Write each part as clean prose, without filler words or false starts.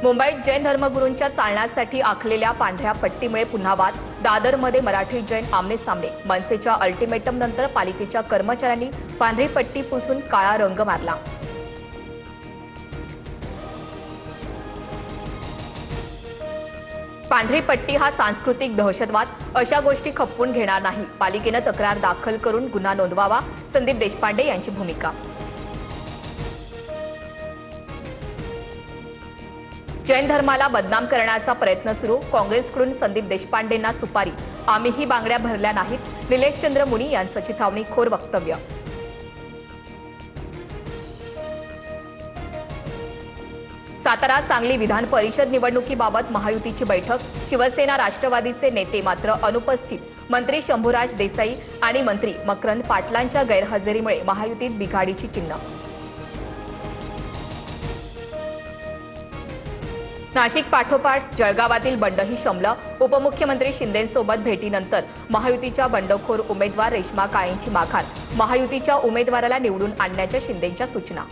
मुंबईत जैन धर्मगुरूंच्या चालण्यासाठी आखलेल्या पांढऱ्या पट्टीमुळे पुन्हा वाद. दादरमध्ये मराठी जैन आमने सामने. मनसेच्या अल्टिमेटम नंतर पालिकेच्या कर्मचाऱ्यांनी पांढरी पट्टी पुसून काळा रंग मारला. पांढरी पट्टी हा सांस्कृतिक दहशतवाद. अशा गोष्टी खपवून घेणार नाही. पालिकेनं तक्रार दाखल करून गुन्हा नोंदवावा. संदीप देशपांडे यांची भूमिका. जैन धर्माला बदनाम करण्याचा प्रयत्न सुरू. काँग्रेसकडून संदीप देशपांडेंना सुपारी. आम्हीही बांगड्या भरल्या नाहीत. निलेशचंद्र मुनी यांचं चिथावणीखोर वक्तव्य. सातारा सांगली विधान परिषद निवडणुकीबाबत महायुतीची बैठक. शिवसेना राष्ट्रवादीचे नेते मात्र अनुपस्थित. मंत्री शंभूराज देसाई आणि मंत्री मकरंद पाटलांच्या गैरहजेरीमुळे महायुतीत बिघाडीची चिन्ह. नाशिक पाठोपाठ जळगावातील बंडही शमलं. उपमुख्यमंत्री शिंदेंसोबत भेटीनंतर महायुतीच्या बंडखोर उमेदवार रेश्मा काळेंची माघार. महायुतीच्या उमेदवाराला निवडून आणण्याच्या शिंदेंच्या सूचना.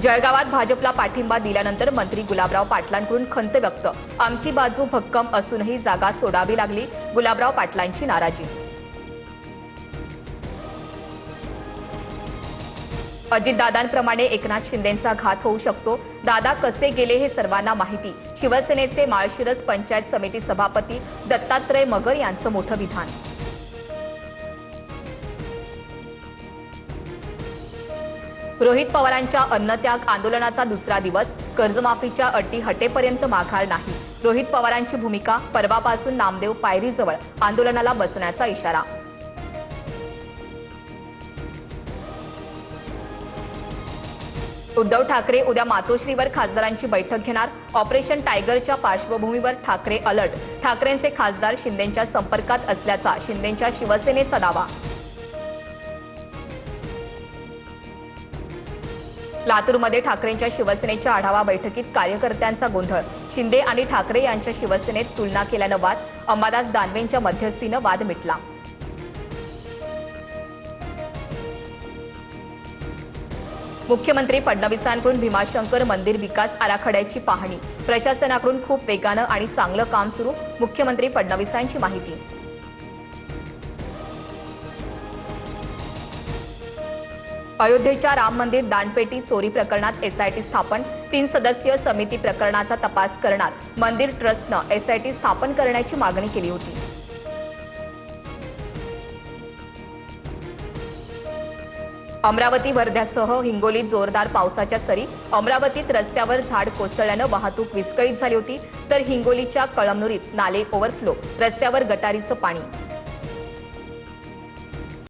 जळगावात भाजपला पाठिंबा दिल्यानंतर मंत्री गुलाबराव पाटलांकडून खंत व्यक्त. आमची बाजू भक्कम असूनही जागा सोडावी लागली. गुलाबराव पाटलांची नाराजी. अजितदादांप्रमाणे एकनाथ शिंदेंचा घात होऊ शकतो. दादा कसे गेले हे सर्वांना माहिती. शिवसेनेचे माळशिरस पंचायत समिती सभापती दत्तात्रय मगर यांचं मोठं विधान. रोहित पवारांच्या अन्नत्याग आंदोलनाचा दुसरा दिवस. कर्जमाफीच्या अटी हटेपर्यंत माघार नाही. रोहित पवारांची भूमिका. परवापासून नामदेव पायरीजवळ आंदोलनाला बसण्याचा इशारा. उद्धव ठाकरे उद्या मातोश्रीवर खासदारांची बैठक घेणार. ऑपरेशन टायगरच्या पार्श्वभूमीवर ठाकरे अलर्ट. ठाकरेंचे खासदार शिंदेंच्या संपर्कात असल्याचा शिंदेंच्या शिवसेनेचा दावा. लातूरमध्ये ठाकरेंच्या शिवसेनेच्या आढावा बैठकीत कार्यकर्त्यांचा गोंधळ. शिंदे आणि ठाकरे यांच्या शिवसेनेत तुलना केल्यानं वाद. अंबादास दानवेंच्या मध्यस्थीनं वाद मिटला. मुख्यमंत्री फडणवीसांकडून भीमाशंकर मंदिर विकास आराखड्याची पाहणी. प्रशासनाकडून खूप वेगानं आणि चांगलं काम सुरू. मुख्यमंत्री फडणवीसांची माहिती. अयोध्येच्या राम मंदिर दानपेटी चोरी प्रकरणात एसआयटी स्थापन. 3 सदस्यीय समिती प्रकरणाचा तपास करणार. मंदिर ट्रस्टनं एसआयटी स्थापन करण्याची मागणी केली होती. अमरावती वर्ध्यासह हिंगोलीत जोरदार पावसाच्या सरी. अमरावतीत रस्त्यावर झाड कोसळल्यानं वाहतूक विस्कळीत झाली होती. तर हिंगोलीच्या कळमनुरीत नाले ओव्हरफ्लो. रस्त्यावर गटारीचं पाणी.